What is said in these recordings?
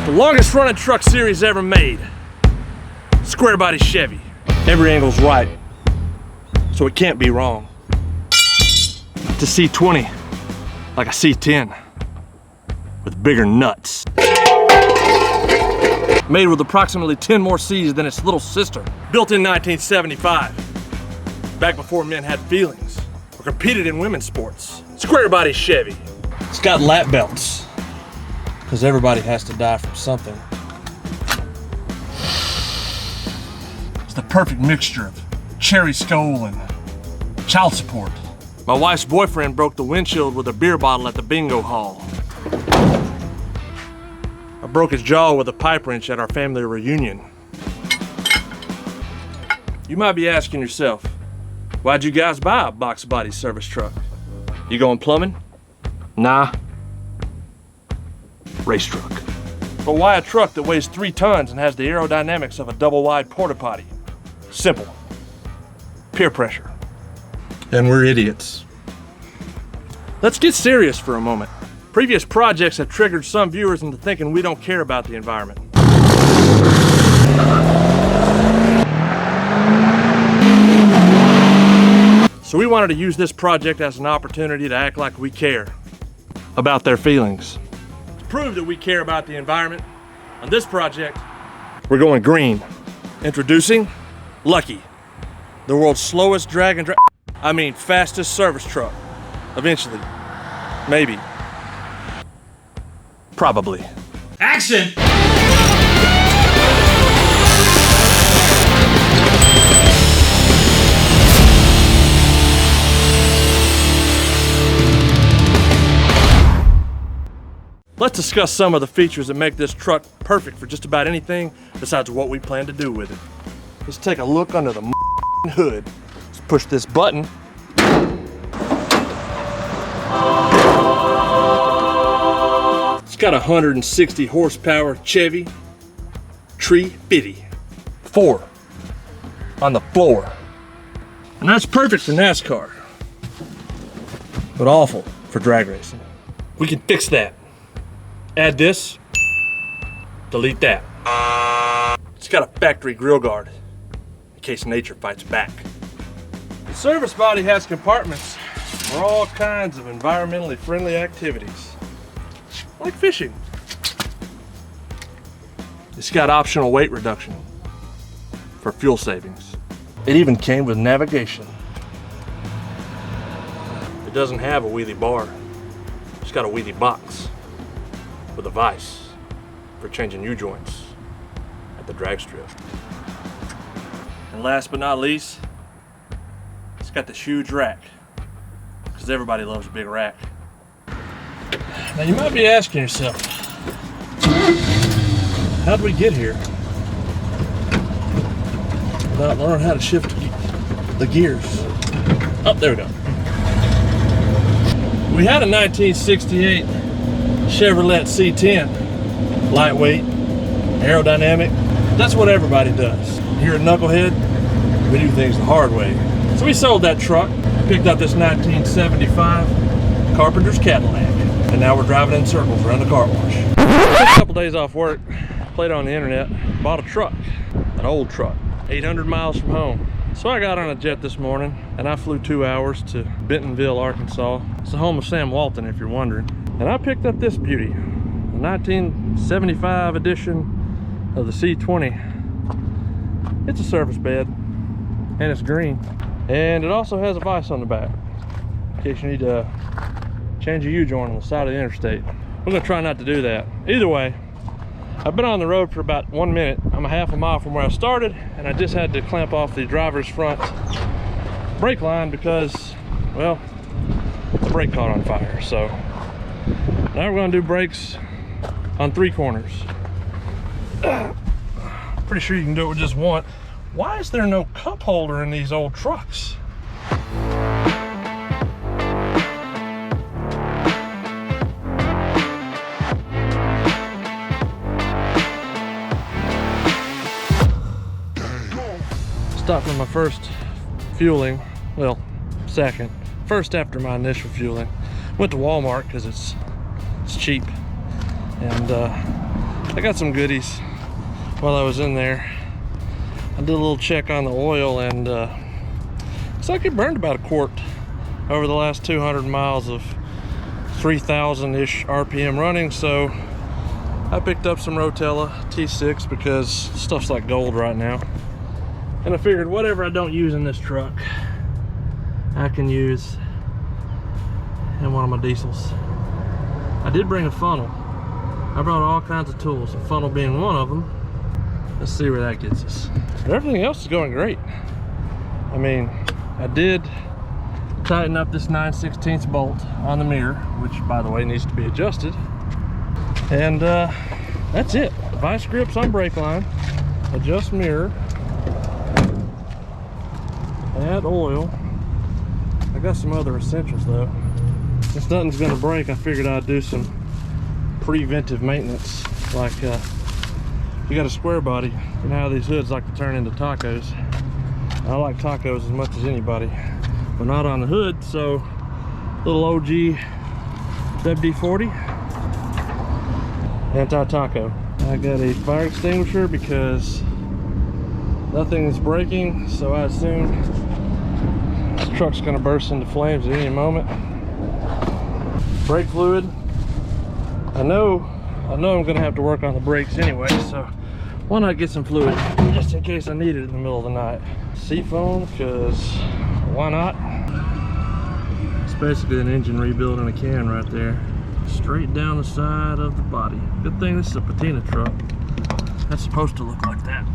The longest running truck series ever made. Square Body Chevy. Every angle's right, so it can't be wrong. It's a C20, like a C10, with bigger nuts. Made with approximately 10 more C's than its little sister. Built in 1975, back before men had feelings or competed in women's sports. Square Body Chevy. It's got lap belts, because everybody has to die from something. It's the perfect mixture of cherry skull and child support. My wife's boyfriend broke the windshield with a beer bottle at the bingo hall. I broke his jaw with a pipe wrench at our family reunion. You might be asking yourself, why'd you guys buy a box body service truck? You going plumbing? Nah. Race truck. But why a truck that weighs 3 tons and has the aerodynamics of a double-wide porta potty? Simple. Peer pressure. And we're idiots. Let's get serious for a moment. Previous projects have triggered some viewers into thinking we don't care about the environment. So we wanted to use this project as an opportunity to act like we care about their feelings. To prove that we care about the environment, on this project, we're going green. Introducing Lucky, the world's slowest fastest service truck. Eventually. Maybe. Probably. Action! Let's discuss some of the features that make this truck perfect for just about anything besides what we plan to do with it. Let's take a look under the hood. Let's push this button. It's got a 160 horsepower Chevy Tree 50. 4 on the floor. And that's perfect for NASCAR, but awful for drag racing. We can fix that. Add this, delete that. It's got a factory grill guard in case nature fights back. The service body has compartments for all kinds of environmentally friendly activities, like fishing. It's got optional weight reduction for fuel savings. It even came with navigation. It doesn't have a wheelie bar. It's got a wheelie box with a vise for changing U-joints at the drag strip. And last but not least, it's got this huge rack, because everybody loves a big rack. Now you might be asking yourself, how'd we get here without learning how to shift the gears? Oh, there we go. We had a 1968 Chevrolet C10, lightweight, aerodynamic. That's what everybody does. Here at Knucklehead, we do things the hard way. So we sold that truck, picked up this 1975 Carpenter's Cadillac, and now we're driving in circles around the car wash. Took a couple days off work, played on the internet, bought a truck, an old truck, 800 miles from home. So I got on a jet this morning, and I flew 2 hours to Bentonville, Arkansas. It's the home of Sam Walton, if you're wondering. And I picked up this beauty, the 1975 edition of the C20. It's a service bed, and it's green. And it also has a vise on the back, in case you need to change a U-joint on the side of the interstate. We're gonna try not to do that. Either way, I've been on the road for about 1 minute. I'm a half a mile from where I started, and I just had to clamp off the driver's front brake line because, well, the brake caught on fire. So now we're gonna do brakes on 3 corners. Pretty sure you can do it with just one. Why is there no cup holder in these old trucks? Stopped for my first fueling, well, second. First after my initial fueling. Went to Walmart because it's cheap. And I got some goodies while I was in there. I did a little check on the oil, and looks like it burned about a quart over the last 200 miles of 3,000-ish RPM running. So I picked up some Rotella T6 because stuff's like gold right now. And I figured whatever I don't use in this truck, I can use in one of my diesels. I did bring a funnel. I brought all kinds of tools, a funnel being one of them. Let's see where that gets us. But everything else is going great. I mean, I did tighten up this 9/16 bolt on the mirror, which by the way needs to be adjusted. And that's it. Vice grips on brake line, adjust mirror, add oil. I got some other essentials though. If nothing's gonna break, I figured I'd do some preventive maintenance. Like you got a square body, you know how these hoods like to turn into tacos. I like tacos as much as anybody, but not on the hood. So little OG WD-40 anti-taco. I got a fire extinguisher because nothing is breaking, so I assume this truck's gonna burst into flames at any moment. Brake fluid. I know I'm gonna have to work on the brakes anyway, so why not get some fluid just in case I need it in the middle of the night. Seat foam, because why not? It's basically an engine rebuild in a can right there. Straight down the side of the body. Good thing this is a patina truck. That's supposed to look like that.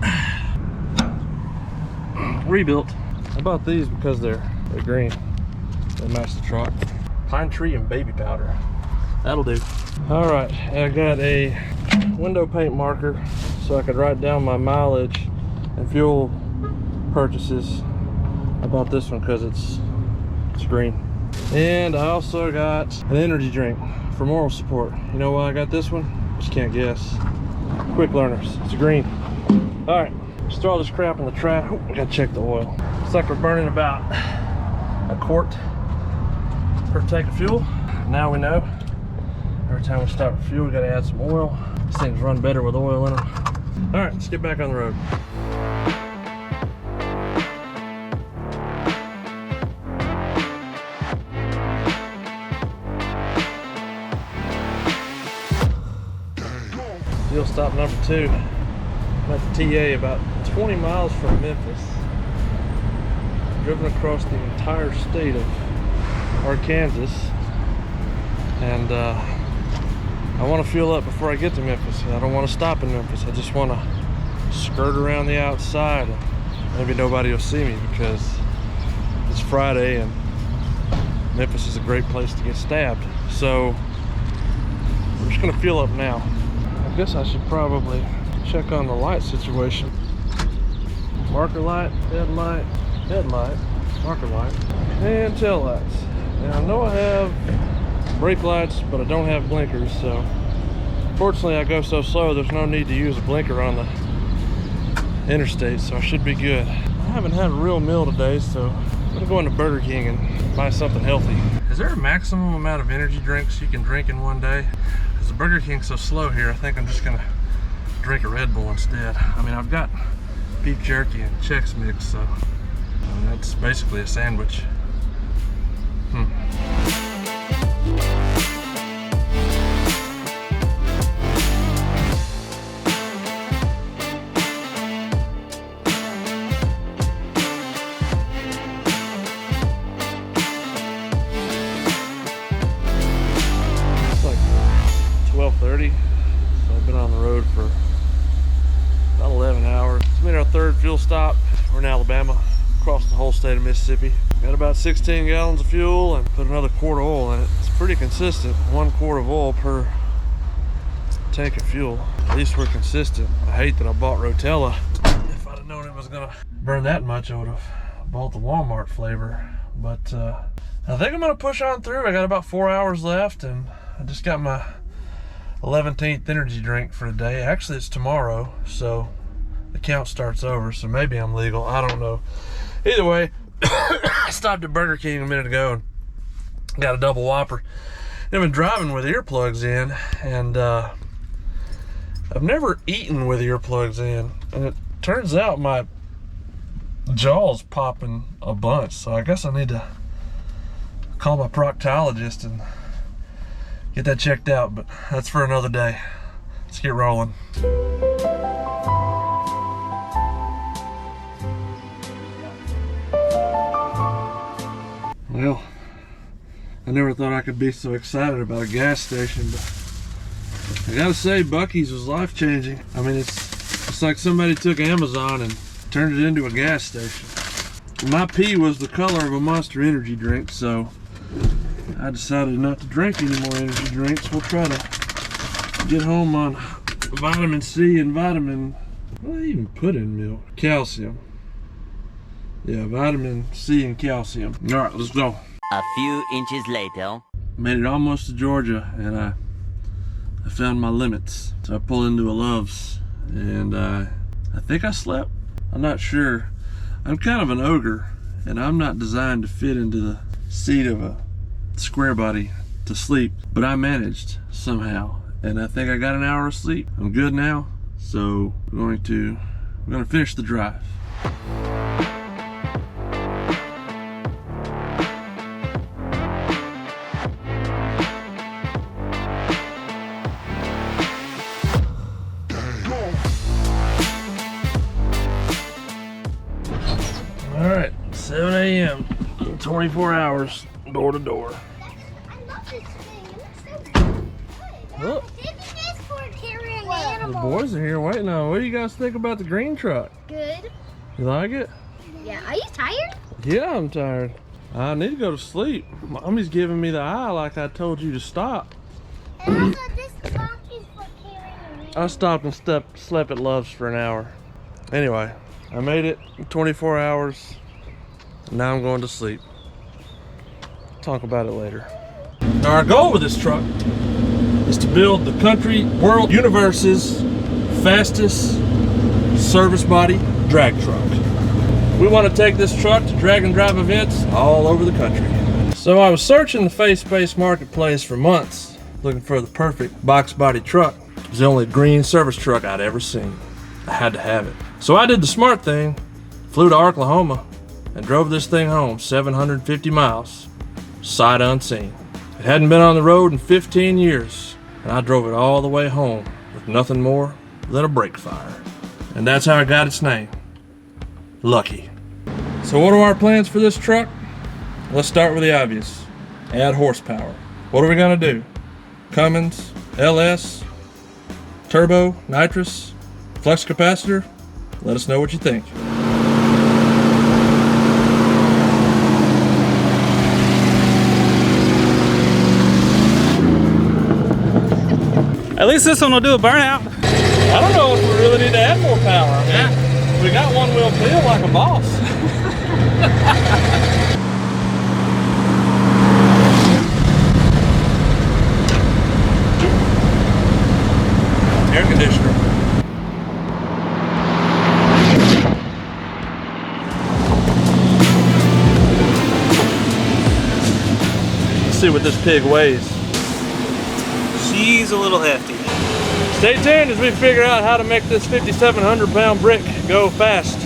Rebuilt. I bought these because they're green. They match the truck. Pine tree and baby powder. That'll do. All right, I got a window paint marker so I could write down my mileage and fuel purchases. I bought this one because it's green. And I also got an energy drink for moral support. You know why I got this one? Just can't guess. Quick learners. It's green. All right, just throw all this crap in the trash. Oh, I gotta check the oil. Looks like we're burning about a quart per tank of fuel. Now we know. Every time we stop for fuel, we gotta add some oil. These things run better with oil in them. All right, let's get back on the road. Fuel stop number 2. I'm at the TA about 20 miles from Memphis. Driven across the entire state of Arkansas. And I want to fuel up before I get to Memphis. I don't want to stop in Memphis. I just want to skirt around the outside. Maybe nobody will see me because it's Friday and Memphis is a great place to get stabbed. So I'm just going to fuel up now. I guess I should probably check on the light situation. Marker light, headlight, marker light, and tail lights. Now I know I have brake lights, but I don't have blinkers, so fortunately I go so slow there's no need to use a blinker on the interstate, so I should be good. I haven't had a real meal today, so I'm gonna go into Burger King and buy something healthy. Is there a maximum amount of energy drinks you can drink in one day? Because the Burger King's so slow here, I think I'm just gonna drink a Red Bull instead. I mean, I've got beef jerky and Chex Mix, so I mean, that's basically a sandwich. It's like 12:30, so I've been on the road for about 11 hours. It's been our 3rd fuel stop. We're in Alabama, across the whole state of Mississippi. Got about 16 gallons of fuel and put another quart of oil in it. It's pretty consistent, 1 quart of oil per tank of fuel. At least we're consistent. I hate that I bought Rotella. If I'd have known it was gonna burn that much, I would have bought the Walmart flavor. But I think I'm gonna push on through. I got about 4 hours left, and I just got my 11th energy drink for the day. Actually, it's tomorrow, so the count starts over, so maybe I'm legal. I don't know. Either way, I stopped at Burger King a minute ago and got a double Whopper. I've been driving with earplugs in, and I've never eaten with earplugs in, and it turns out my jaw's popping a bunch, so I guess I need to call my proctologist and get that checked out, but that's for another day. Let's get rolling. Well, I never thought I could be so excited about a gas station, but I gotta say, Buc-ee's was life-changing. I mean, it's like somebody took Amazon and turned it into a gas station. My pee was the color of a Monster energy drink, so I decided not to drink any more energy drinks. We'll try to get home on vitamin C and vitamin, what do I even put in milk? Calcium. Yeah, vitamin C and calcium. All right, let's go. A few inches later. Made it almost to Georgia, and I found my limits. So I pulled into a Love's, and I think I slept. I'm not sure. I'm kind of an ogre, and I'm not designed to fit into the seat of a Square Body to sleep, but I managed somehow, and I think I got an hour of sleep. I'm good now, so we're gonna finish the drive. All right, 7 a.m., 24 hours, door to door. I love this thing. It looks so good. Look. Maybe this for carrying The animals. boys are here waiting on. What do you guys think about the green truck? Good. You like it? Yeah. Are you tired? Yeah, I'm tired. I need to go to sleep. Mommy's giving me the eye like I told you to stop. And also, this box is for carrying animals. I stopped and slept at Love's for an hour. Anyway, I made it 24 hours. Now I'm going to sleep. Talk about it later. Now our goal with this truck is to build the country, world, universe's fastest service body drag truck. We want to take this truck to drag and drive events all over the country. So I was searching the face-based marketplace for months, looking for the perfect box body truck. It was the only green service truck I'd ever seen. I had to have it. So I did the smart thing, flew to Oklahoma, and drove this thing home 750 miles, sight unseen. It hadn't been on the road in 15 years, and I drove it all the way home with nothing more than a brake fire. And that's how it got its name, Lucky. So what are our plans for this truck? Let's start with the obvious. Add horsepower. What are we gonna do? Cummins, LS, turbo, nitrous, flex capacitor? Let us know what you think. At least this one will do a burnout. I don't know if we really need to add more power. I mean, we got one wheel feel like a boss. Air conditioner. Let's see what this pig weighs. She's a little hefty. Stay tuned as we figure out how to make this 5,700 pound brick go fast.